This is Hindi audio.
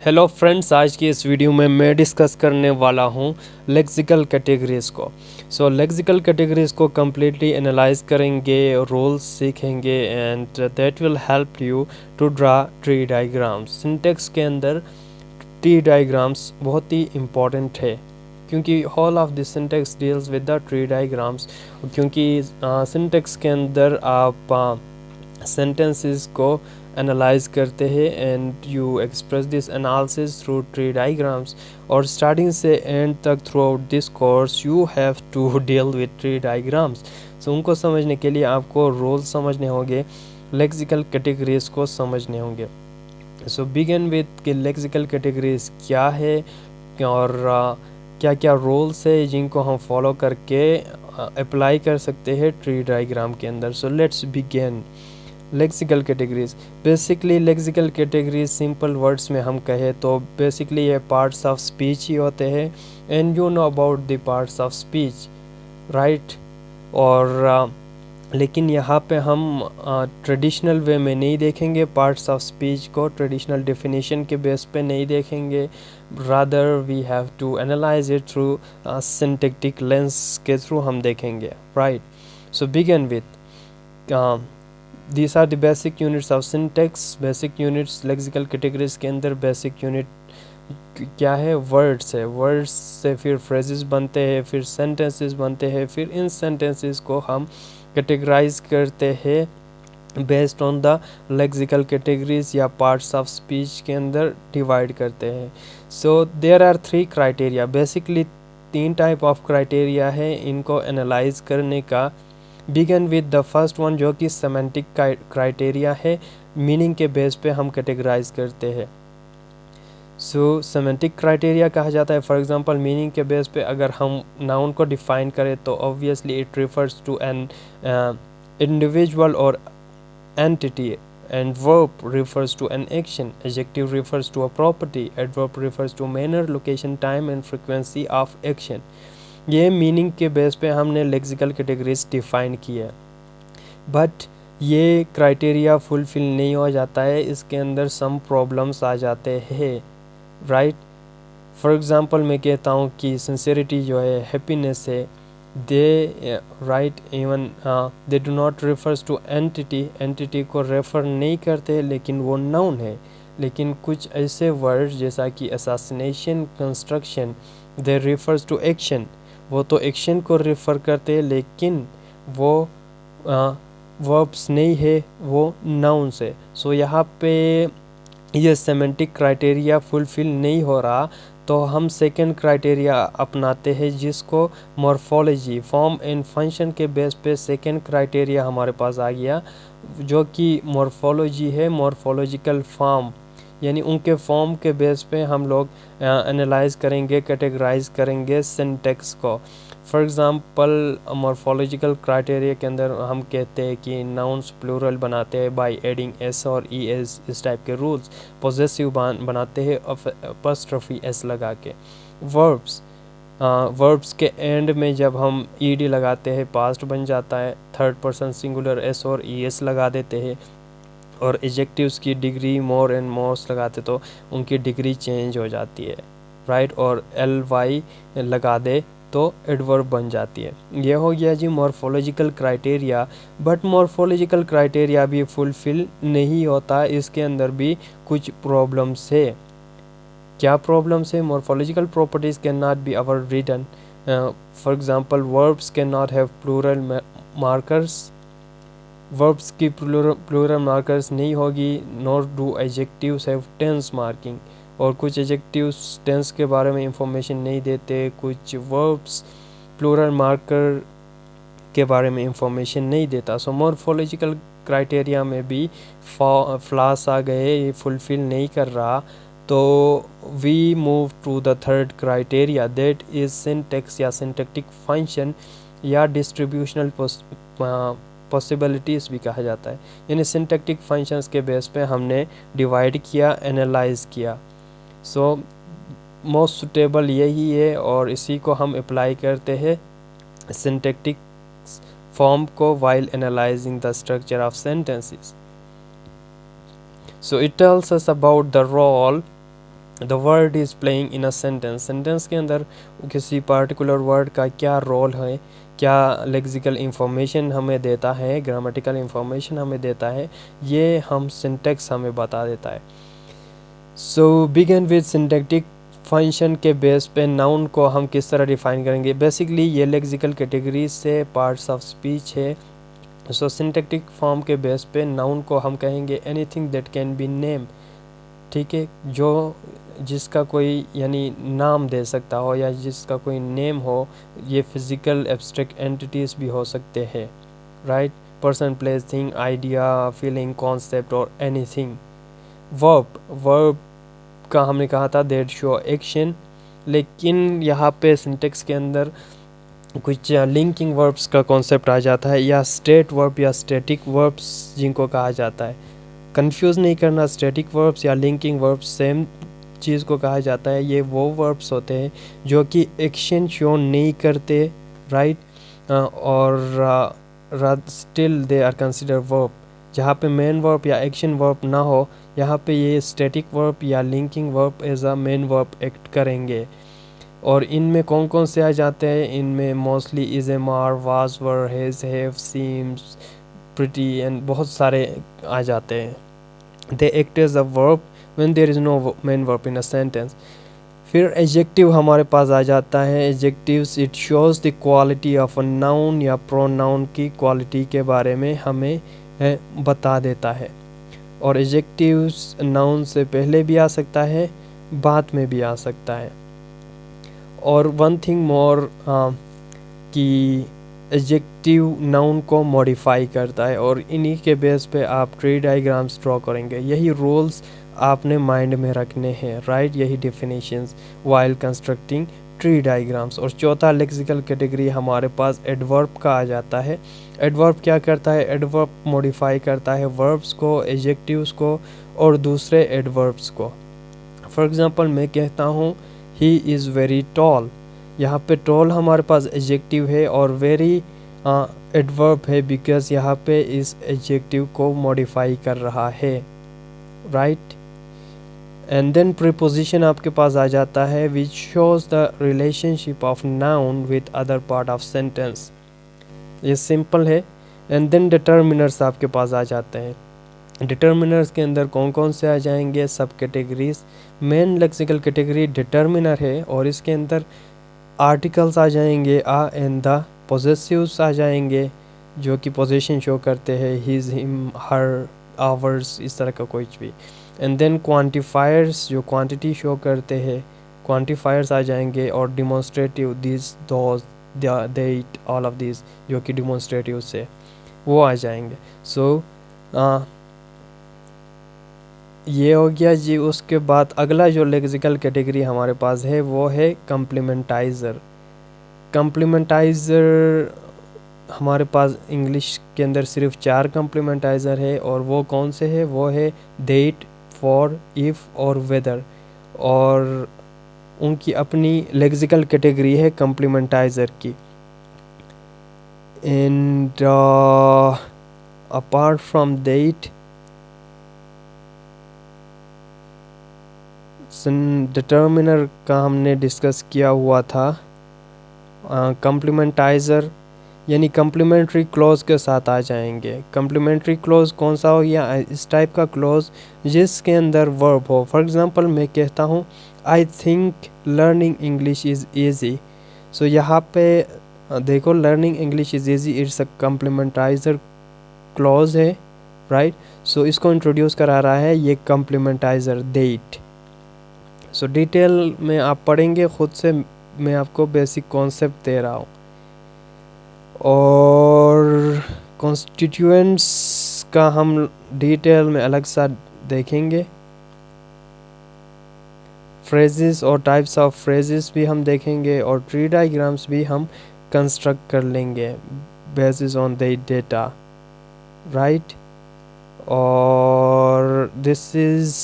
हेलो फ्रेंड्स, आज की इस वीडियो में मैं डिस्कस करने वाला हूँ लेक्सिकल कैटेगरीज़ को। लेक्सिकल कैटेगरीज़ को कम्प्लीटली एनालाइज करेंगे, रोल्स सीखेंगे and that will help you to draw tree diagrams. Syntax के अंदर ट्री डायग्राम्स बहुत ही इम्पॉर्टेंट है क्योंकि all of this syntax deals with the tree diagrams. क्योंकि सिंटेक्स के अंदर आप सेंटेंसेस को एनालाइज करते हैं and you express this analysis through tree diagrams. और स्टार्टिंग से एंड तक throughout this course you have to deal with tree diagrams. उनको समझने के लिए आपको रोल्स समझने होंगे, लेक्सिकल कैटेगरीज को समझने होंगे। बिगिन विद लेक्सिकल कैटेगरीज क्या है और क्या क्या रोल्स है जिनको हम फॉलो करके अप्लाई कर सकते हैं ट्री डायग्राम के अंदर। Let's begin lexical categories. Basically lexical categories simple words में हम कहें तो बेसिकली ये पार्ट्स ऑफ स्पीच ही होते हैं and you know about the parts of speech, right. और लेकिन यहाँ पे हम ट्रेडिशनल वे में नहीं देखेंगे पार्ट्स ऑफ स्पीच को, ट्रेडिशनल डेफिनेशन के बेस पे नहीं देखेंगे, rather we have to analyse it through syntactic lens के थ्रू हम देखेंगे, right. Begin with These are the basic units of syntax. Basic units lexical categories के अंदर basic unit क्या है? वर्ड्स है। वर्ड्स से फिर फ्रेजेस बनते हैं, फिर सेंटेंसेस बनते हैं, फिर इन सेंटेंसेस को हम कैटेगराइज करते हैं based on the lexical categories या पार्ट्स ऑफ स्पीच के अंदर डिवाइड करते हैं। There are 3 criteria. Basically 3 type of criteria है इनको एनालाइज करने का। Begin with the first one जो कि सेमेंटिक क्राइटेरिया है, मीनिंग के बेस पे हम कैटेगराइज करते हैं। सेमेंटिक क्राइटेरिया कहा जाता है। फॉर एग्जांपल मीनिंग के बेस पे अगर हम नाउन को डिफाइन करें तो obviously it refers to an individual or entity, and verb refers to an action, adjective refers to a property, adverb refers to manner, location, time and frequency of action। ये मीनिंग के बेस पे हमने लेक्सिकल कैटेगरीज डिफाइन किया, बट ये क्राइटेरिया फुलफिल नहीं हो जाता है, इसके अंदर सम प्रॉब्लम्स आ जाते हैं, राइट। फॉर एग्जांपल मैं कहता हूँ कि सिंसेरिटी जो है, हैप्पीनेस है, they right even they do not refers to entity, entity को रेफर नहीं करते लेकिन वो नाउन है। लेकिन कुछ ऐसे वर्ड जैसा कि assassination, construction, they refers to action, वो तो एक्शन को रेफ़र करते हैं लेकिन वो वर्ब्स नहीं है, वो नाउन्स है। यहाँ पे ये सेमेंटिक क्राइटेरिया फुलफिल नहीं हो रहा तो हम सेकंड क्राइटेरिया अपनाते हैं जिसको मॉर्फोलॉजी, फॉर्म एंड फंक्शन के बेस पे सेकंड क्राइटेरिया हमारे पास आ गया जो कि मॉर्फोलॉजी है, मॉर्फोलॉजिकल फॉर्म, यानी उनके फॉर्म के बेस पे हम लोग एनालाइज करेंगे, कैटेगराइज करेंगे सिंटेक्स को। फॉर एग्जांपल मॉर्फोलॉजिकल क्राइटेरिया के अंदर हम कहते हैं कि नाउन्स प्लूरल बनाते हैं बाय एडिंग एस और ई एस, इस टाइप के रूल्स। पॉजेसिव बनाते हैं अपॉस्ट्रोफी एस लगा के। वर्ब्स के एंड में जब हम ई डी लगाते हैं पास्ट बन जाता है, थर्ड पर्सन सिंगुलर एस और ई एस लगा देते हैं। और एडजेक्टिव्स की डिग्री मोर एंड मोस्ट लगाते तो उनकी डिग्री चेंज हो जाती है, राइट। और एल वाई लगा दे तो एडवर्ब बन जाती है। ये हो गया जी morphological criteria. But morphological criteria भी फुलफिल नहीं होता, इसके अंदर भी कुछ प्रॉब्लम्स है। क्या प्रॉब्लम्स है? Morphological properties can not be over written. For example verbs can not have plural markers, verbs की प्लूरल मार्कर्स नहीं होगी, nor do adjectives have tense marking. और कुछ एडजेक्टिव्स टेंस के बारे में इंफॉर्मेशन नहीं देते, कुछ वर्ब्स प्लूरल मार्कर के बारे में इंफॉर्मेशन नहीं देता। मॉर्फोलॉजिकल क्राइटेरिया में भी फ्लॉस आ गए, ये फुलफिल नहीं कर रहा। तो we move to the third criteria, that is syntax या सिंटैक्टिक फंक्शन या डिस्ट्रीब्यूशनल पॉसिबिलिटीज़ भी कहा जाता है। यानी सिंटैक्टिक फंक्शंस के बेस पे हमने डिवाइड किया, एनालाइज किया। मोस्ट सुटेबल यही है और इसी को हम अप्लाई करते हैं सिंटैक्टिक फॉर्म को while analyzing the structure of sentences. So it tells us about the role the word is playing in a sentence, sentence के अंदर किसी पार्टिकुलर वर्ड का क्या रोल है, क्या लेक्सिकल इंफॉर्मेशन हमें देता है, ग्रामेटिकल इंफॉर्मेशन हमें देता है, ये हम सिंटेक्स हमें बता देता है। सो बिगिन विद सिंटैक्टिक फंक्शन के बेस पे नाउन को हम किस तरह डिफाइन करेंगे। बेसिकली ये लेक्सिकल कैटेगरी से पार्ट्स ऑफ स्पीच है। सो सिंटैक्टिक फॉर्म के बेस पे नाउन को हम कहेंगे anything that can be name, ठीक है, जो जिसका कोई यानी नाम दे सकता हो या जिसका कोई नेम हो। ये फिज़िकल एब्स्ट्रैक्ट एंटिटीज़ भी हो सकते हैं, right. Person, place, thing, idea, feeling, concept और एनीथिंग। वर्ब का हमने कहा था दैट शो एक्शन, लेकिन यहाँ पे सिंटेक्स के अंदर कुछ लिंकिंग वर्ब्स का कॉन्सेप्ट आ जाता है, या स्टेट वर्ब या स्टैटिक वर्ब्स जिनको कहा जाता है। कंफ्यूज नहीं करना, स्टैटिक वर्ब्स या लिंकिंग वर्ब्स सेम चीज़ को कहा जाता है। ये वो वर्ब्स होते हैं जो कि एक्शन शो नहीं करते, राइट, और still they are consider verb. जहाँ पे मेन वर्ब या एक्शन वर्ब ना हो, यहाँ पे ये स्टैटिक वर्ब या linking verb as a main verb act करेंगे। और इनमें कौन कौन से आ जाते हैं, इनमें mostly is, am, are, was, were, has, have, seems, pretty and बहुत सारे आ जाते हैं। They act as a verb when there is no main verb in a sentence. फिर एडजेक्टिव हमारे पास आ जाता है। Adjectives it shows the quality of a noun या प्रोनाउन की क्वालिटी के बारे में हमें बता देता है। और एडजेक्टिव्स नाउन से पहले भी आ सकता है, बाद में भी आ सकता है। और वन थिंग मोर कि एडजेक्टिव नाउन को मॉडिफाई करता है, और इन्हीं के बेस पे आप ट्री डायग्राम्स ड्रॉ करेंगे। यही रूल्स आपने माइंड में रखने हैं, राइट, यही definitions while constructing tree diagrams. और चौथा लेक्सिकल कैटेगरी हमारे पास एडवर्ब का आ जाता है। एडवर्ब क्या करता है, एडवर्ब मॉडिफाई करता है वर्ब्स को, एडजेक्टिव्स को और दूसरे एडवर्ब्स को। फॉर एग्जांपल मैं कहता हूँ ही इज़ वेरी टॉल, यहाँ पे टॉल हमारे पास एडजेक्टिव है और वेरी एडवर्ब है, बिकॉज यहाँ पे इस एडजेक्टिव को मॉडिफाई कर रहा है, राइट। एंड देन प्रीपोजिशन आपके पास आ जाता है which shows the relationship of noun with other part of sentence. ये सिंपल है। एंड देन डिटर्मिनर्स आपके पास आ जाते हैं। डिटर्मिनर्स के अंदर कौन कौन से आ जाएंगे, सब categories. Main lexical category determiner है और इसके अंदर आर्टिकल्स आ जाएंगे, आ एंड द। पोजेसिव्स आ जाएंगे जो कि पोजीशन शो करते हैं, हिज, हिम, हर, आवर्स, इस तरह का कुछ भी। एंड देन क्वांटिफायर्स जो क्वांटिटी शो करते हैं, क्वांटिफायर्स आ जाएंगे। और demonstrative, this, those, that, all of this जो कि डिमॉन्स्ट्रेटिव से वो आ जाएंगे। सो ये हो गया जी। उसके बाद अगला जो लेक्सिकल कैटेगरी हमारे पास है वो है कम्प्लीमेंटाइज़र। कम्प्लीमेंटाइज़र हमारे पास इंग्लिश के अंदर सिर्फ 4 कम्प्लीमेंटाइज़र है, और वो कौन से है, वो है दैट, फॉर, इफ़ और वेदर। और उनकी अपनी लेक्सिकल कैटेगरी है कम्प्लीमेंटाइज़र की। And apart from that determiner का हमने डिस्कस किया हुआ था। कम्प्लीमेंटाइज़र यानी कम्प्लीमेंट्री क्लॉज के साथ आ जाएंगे। कम्प्लीमेंट्री क्लॉज कौन सा हो गया, इस टाइप का क्लॉज जिसके अंदर वर्ब हो। फॉर एग्जांपल मैं कहता हूँ I think learning English is easy. So यहाँ पे देखो, learning English is easy, it's a complementizer clause है, राइट। सो इसको इंट्रोड्यूस करा रहा है ये कम्प्लीमेंटाइज़र दैट। सो डिटेल में आप पढ़ेंगे खुद से, मैं आपको बेसिक कॉन्सेप्ट दे रहा हूँ। और कॉन्स्टिट्यूएंट्स का हम डिटेल में अलग सा देखेंगे। फ्रेजेस और टाइप्स ऑफ फ्रेजेस भी हम देखेंगे, और ट्री डायग्राम्स भी हम कंस्ट्रक्ट कर लेंगे basis on the data, right. और दिस इज़